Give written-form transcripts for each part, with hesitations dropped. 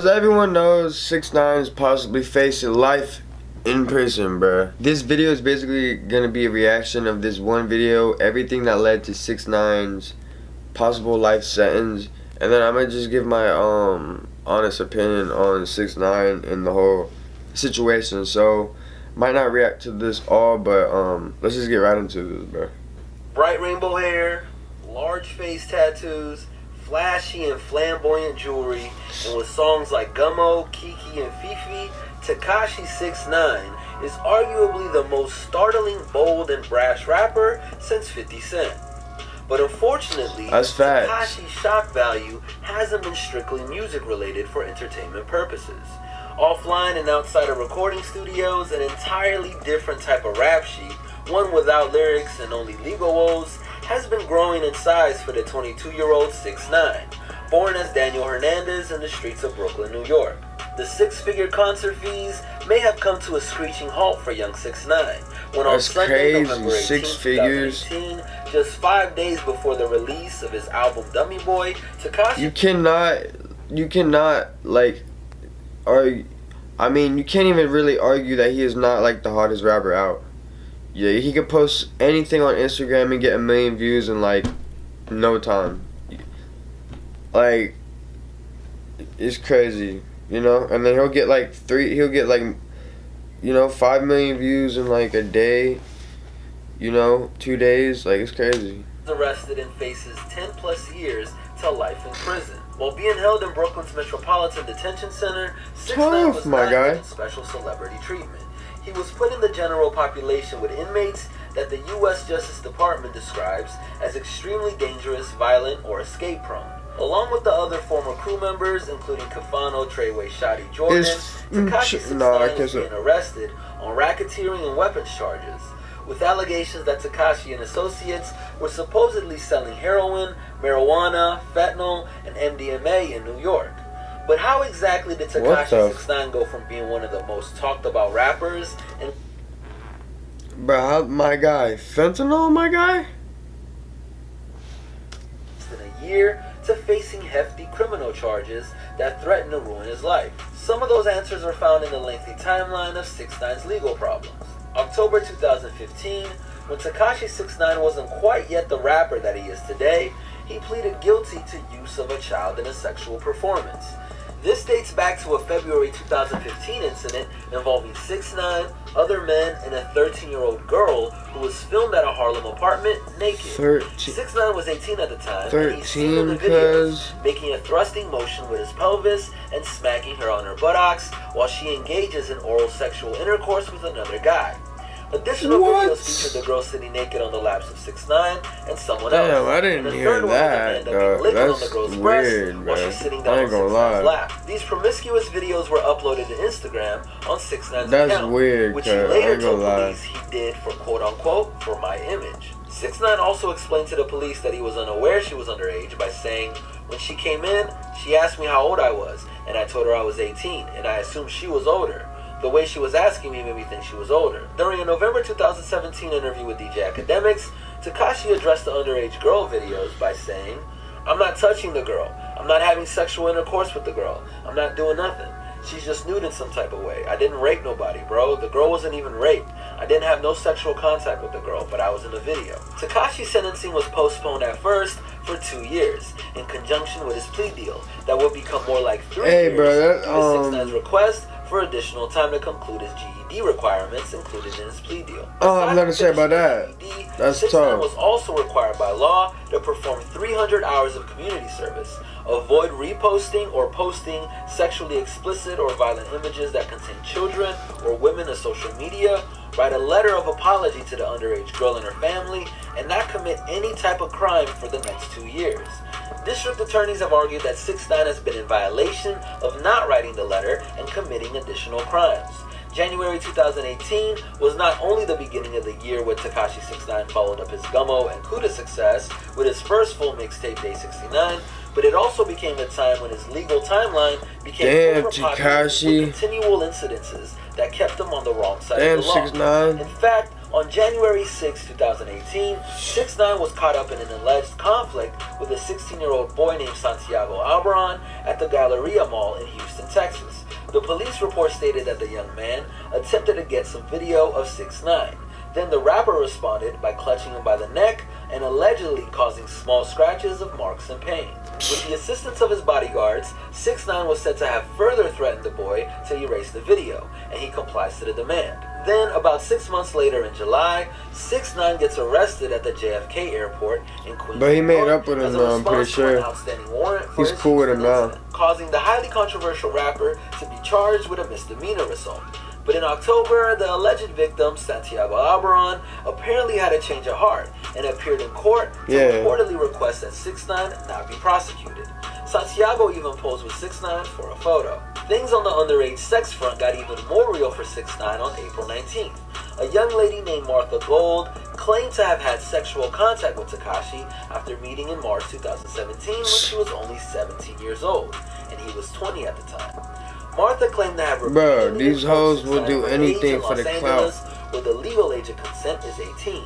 as everyone knows, 6ix9ine's possibly facing life in prison, bruh. This video is basically gonna be a reaction of this one video, everything that led to 6ix9ine's possible life sentence, and then I'm gonna just give my honest opinion on 6ix9ine and the whole situation. So might not react to this all, but let's just get right into this, bruh. Bright rainbow hair, large face tattoos, flashy and flamboyant jewelry, and with songs like Gummo, Kiki, and Fifi, 6ix9ine is arguably the most startling, bold, and brash rapper since 50 Cent. But unfortunately, Tekashi's shock value hasn't been strictly music related for entertainment purposes. Offline and outside of recording studios, an entirely different type of rap sheet, one without lyrics and only legal woes, has been growing in size for the 22-year-old 6ix9ine, born as Daniel Hernandez in the streets of Brooklyn, New York. The six-figure concert fees may have come to a screeching halt for young 6ix9ine when on Sunday, November 18, 2018, just 5 days before the release of his album Dummy Boy, Tekashi... You cannot, like, argue... I mean, you can't even really argue that he is not, like, the hottest rapper out. Yeah, he could post anything on Instagram and get 1 million views in, like, no time. Like, it's crazy, you know? And then he'll get, like, 5 million views in, like, a day, you know, 2 days. Like, it's crazy. Arrested and faces 10 plus years to life in prison. While being held in Brooklyn's Metropolitan Detention Center, 6ix9ine was not given special celebrity treatment. He was put in the general population with inmates that the U.S. Justice Department describes as extremely dangerous, violent, or escape-prone. Along with the other former crew members, including Kafano, Treyway, Shotty, Jordan, Tekashi 6ix9ine is being arrested on racketeering and weapons charges, with allegations that Tekashi and associates were supposedly selling heroin, marijuana, fentanyl, and MDMA in New York. But how exactly did Tekashi 6ix9ine go from being one of the most talked about rappers and... Bro, my guy, fentanyl, my guy? ...in a year to facing hefty criminal charges that threaten to ruin his life? Some of those answers are found in the lengthy timeline of 6ix9ine's legal problems. October 2015, when Tekashi 6ix9ine wasn't quite yet the rapper that he is today, he pleaded guilty to use of a child in a sexual performance. This dates back to a February 2015 incident involving 6ix9ine, other men, and a 13-year-old girl who was filmed at a Harlem apartment naked. 6ix9ine was 18 at the time, and he's seen in the videos making a thrusting motion with his pelvis and smacking her on her buttocks while she engages in oral sexual intercourse with another guy. Additional videos featured the girl sitting naked on the laps of 6ix9ine and someone else. Damn, I didn't hear that. That's weird, man. While she's sitting down on 6ix9ine's lap. These promiscuous videos were uploaded to Instagram on 6ix9ine's account, weird, which he later told police he did for quote-unquote for my image. 6ix9ine also explained to the police that he was unaware she was underage by saying, "When she came in, she asked me how old I was, and I told her I was 18, and I assumed she was older. The way she was asking me made me think she was older." During a November 2017 interview with DJ Academics, Tekashi addressed the underage girl videos by saying, "I'm not touching the girl. I'm not having sexual intercourse with the girl. I'm not doing nothing. She's just nude in some type of way. I didn't rape nobody, bro. The girl wasn't even raped. I didn't have no sexual contact with the girl, but I was in the video." Tekashi's sentencing was postponed at first for 2 years, in conjunction with his plea deal that would become more like 3 years due to 6ix9ine's request for additional time to conclude his GED requirements included in his plea deal. I'm not to say about that. That's tough. 6ix9ine was also required by law to perform 300 hours of community service, avoid reposting or posting sexually explicit or violent images that contain children or women to social media, write a letter of apology to the underage girl and her family, and not commit any type of crime for the next 2 years. District attorneys have argued that 6ix9ine has been in violation of not writing the letter and committing additional crimes. January 2018 was not only the beginning of the year where Tekashi 6ix9ine followed up his Gummo and Kuda success with his first full mixtape Day 69, but it also became a time when his legal timeline became overpopulated with continual incidences that kept him on the wrong side of the law. 6ix9ine. In fact, On January 6, 2018, 6ix9ine was caught up in an alleged conflict with a 16-year-old boy named Santiago Albaran at the Galleria Mall in Houston, Texas. The police report stated that the young man attempted to get some video of 6ix9ine. Then the rapper responded by clutching him by the neck and allegedly causing small scratches of marks and pain. With the assistance of his bodyguards, 6ix9ine was said to have further threatened the boy to erase the video, and he complies to the demand. Then, about 6 months later in July, 6ix9ine gets arrested at the JFK airport in Queens. But he made up with him, I'm pretty sure. He's cool with him now. Causing the highly controversial rapper to be charged with a misdemeanor assault. But in October, the alleged victim, Santiago Albaran, apparently had a change of heart and appeared in court to reportedly request that 6ix9ine not be prosecuted. Santiago even posed with 6ix9ine for a photo. Things on the underage sex front got even more real for 6ix9ine on April 19th. A young lady named Martha Gold claimed to have had sexual contact with Tekashi after meeting in March 2017 when she was only 17 years old, and he was 20 at the time. Martha claimed to have Bro, these hoes will do anything for the clout. Where the legal age of consent is 18.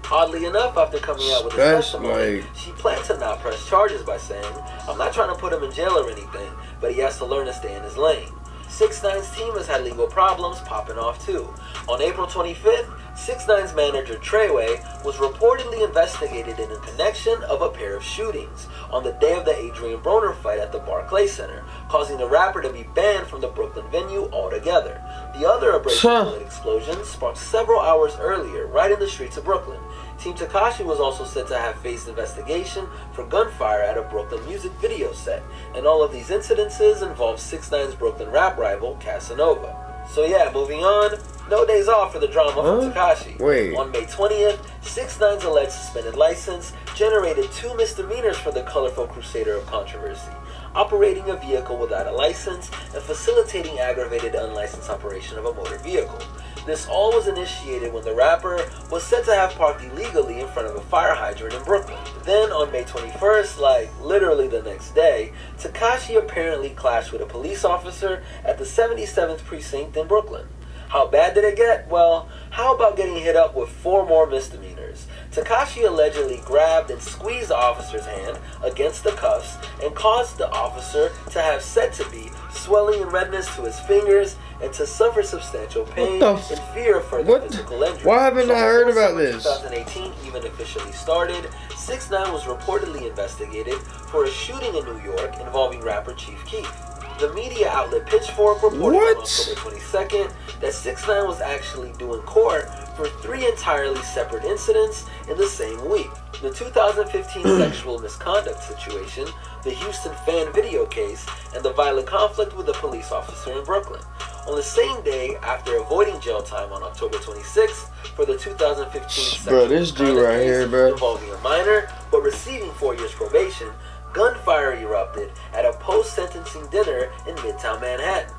Oddly enough, after coming out with his testimony, she planned to not press charges by saying, "I'm not trying to put him in jail or anything, but he has to learn to stay in his lane." 6ix9ine's team has had legal problems popping off too. On April 25th, 6ix9ine's manager Treyway was reportedly investigated in a connection of a pair of shootings on the day of the Adrian Broner fight at the Barclays Center, causing the rapper to be banned from the Brooklyn venue altogether. The other abrasive bullet explosion sparked several hours earlier, right in the streets of Brooklyn. Team Tekashi was also said to have faced investigation for gunfire at a Brooklyn music video set, and all of these incidences involved 6ix9ine's Brooklyn rap rival, Casanova. So yeah, moving on, no days off for the drama from Tekashi. On May 20th, 6ix9ine's alleged suspended license generated 2 misdemeanors for the colorful crusader of controversy: operating a vehicle without a license and facilitating aggravated unlicensed operation of a motor vehicle. This all was initiated when the rapper was said to have parked illegally in front of a fire hydrant in Brooklyn. Then on May 21st, like literally the next day, Tekashi apparently clashed with a police officer at the 77th precinct in Brooklyn. How bad did it get? Well, how about getting hit up with 4 more misdemeanors? Tekashi allegedly grabbed and squeezed the officer's hand against the cuffs and caused the officer to have said to be swelling and redness to his fingers and to suffer substantial pain and fear of further physical injury. Why haven't I heard about this? 2018 even officially started, 6ix9ine was reportedly investigated for a shooting in New York involving rapper Chief Keef. The media outlet Pitchfork reported on October 22nd that 6ix9ine was actually due in court for 3 entirely separate incidents in the same week. The 2015 sexual misconduct situation, the Houston fan video case, and the violent conflict with a police officer in Brooklyn. On the same day, after avoiding jail time on October 26th for the 2015 sexual misconduct case involving a minor but receiving 4 years probation, gunfire erupted at a post-sentencing dinner in Midtown Manhattan.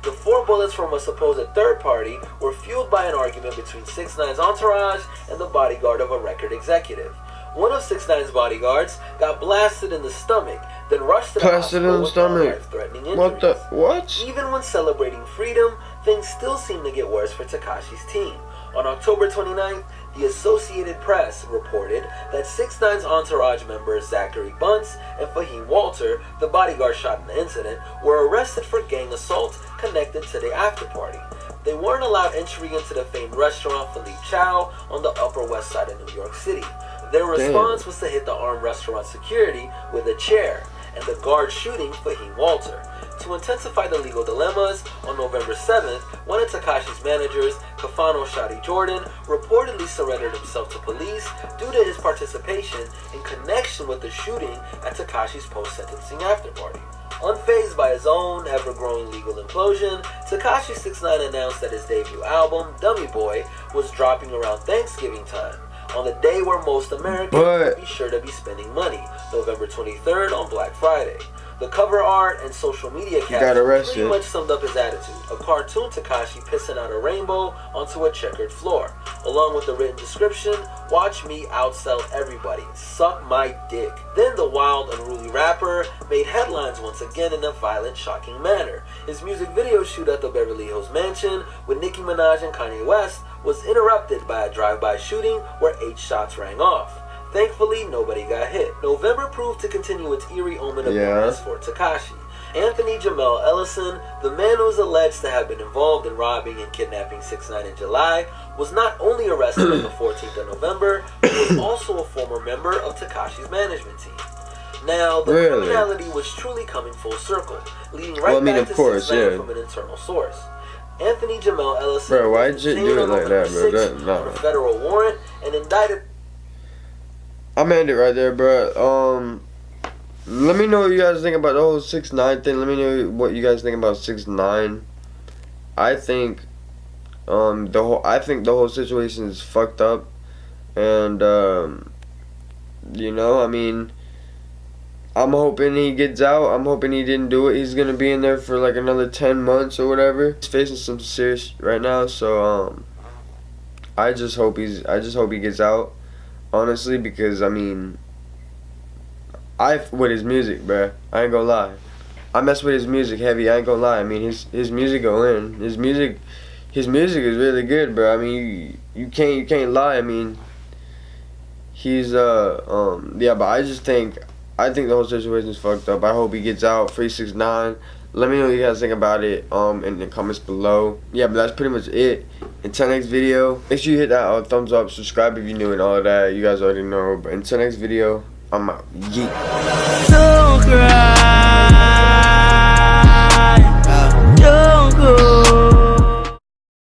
The 4 bullets from a supposed third party were fueled by an argument between 6ix9ine's entourage and the bodyguard of a record executive. One of 6ix9ine's bodyguards got blasted in the stomach, then rushed to the hospital with life-threatening injuries. What? Even when celebrating freedom, things still seem to get worse for Tekashi's team. On October 29th, the Associated Press reported that 6ix9ine's entourage members Zachary Bunce and Fahim Walter, the bodyguard shot in the incident, were arrested for gang assault connected to the after-party. They weren't allowed entry into the famed restaurant Philippe Chow on the Upper West Side of New York City. Their response was to hit the armed restaurant security with a chair, and the guard shooting Fahim Walter. To intensify the legal dilemmas, on November 7th, one of Tekashi's managers, Kafano Shadi Jordan, reportedly surrendered himself to police due to his participation in connection with the shooting at Tekashi's post-sentencing afterparty. Unfazed by his own ever-growing legal implosion, Tekashi 6ix9ine announced that his debut album, Dummy Boy, was dropping around Thanksgiving time, on the day where most Americans would be sure to be spending money, November 23rd on Black Friday. The cover art and social media caption pretty much summed up his attitude. A cartoon Tekashi pissing out a rainbow onto a checkered floor, along with the written description, "Watch me outsell everybody, suck my dick." Then the wild, unruly rapper made headlines once again in a violent, shocking manner. His music video shoot at the Beverly Hills mansion with Nicki Minaj and Kanye West was interrupted by a drive-by shooting where 8 shots rang off. Thankfully, nobody got hit. November proved to continue its eerie omen of arrest for Tekashi. Anthony Jamel Ellison, the man who is alleged to have been involved in robbing and kidnapping 6ix9ine in July, was not only arrested on the 14th of November, but was also a former member of Tekashi's management team. Now, the criminality was truly coming full circle, leading right back to 6ix9ine from an internal source. Anthony Jamel Ellison was detained on November 6th on a federal warrant and indicted. I'm gonna end it right there, bro. Let me know what you guys think about the whole 6ix9ine thing. Let me know what you guys think about 6ix9ine. I think the whole situation is fucked up, and you know, I mean, I'm hoping he gets out. I'm hoping he didn't do it. He's gonna be in there for like another 10 months or whatever. He's facing some serious right now, so I just hope he gets out, honestly, because I mean, with his music, bruh. I ain't gonna lie. I mess with his music heavy. I ain't gonna lie. I mean, his music go in. His music is really good, bruh. I mean, you can't lie. I mean, he's yeah. But I think the whole situation is fucked up. I hope he gets out. Free 6ix9ine. Let me know what you guys think about it in the comments below. Yeah, but that's pretty much it. Until next video, make sure you hit that thumbs up, subscribe if you're new, and all of that. You guys already know. But until next video, I'm out. Yeet. Don't cry. Don't go.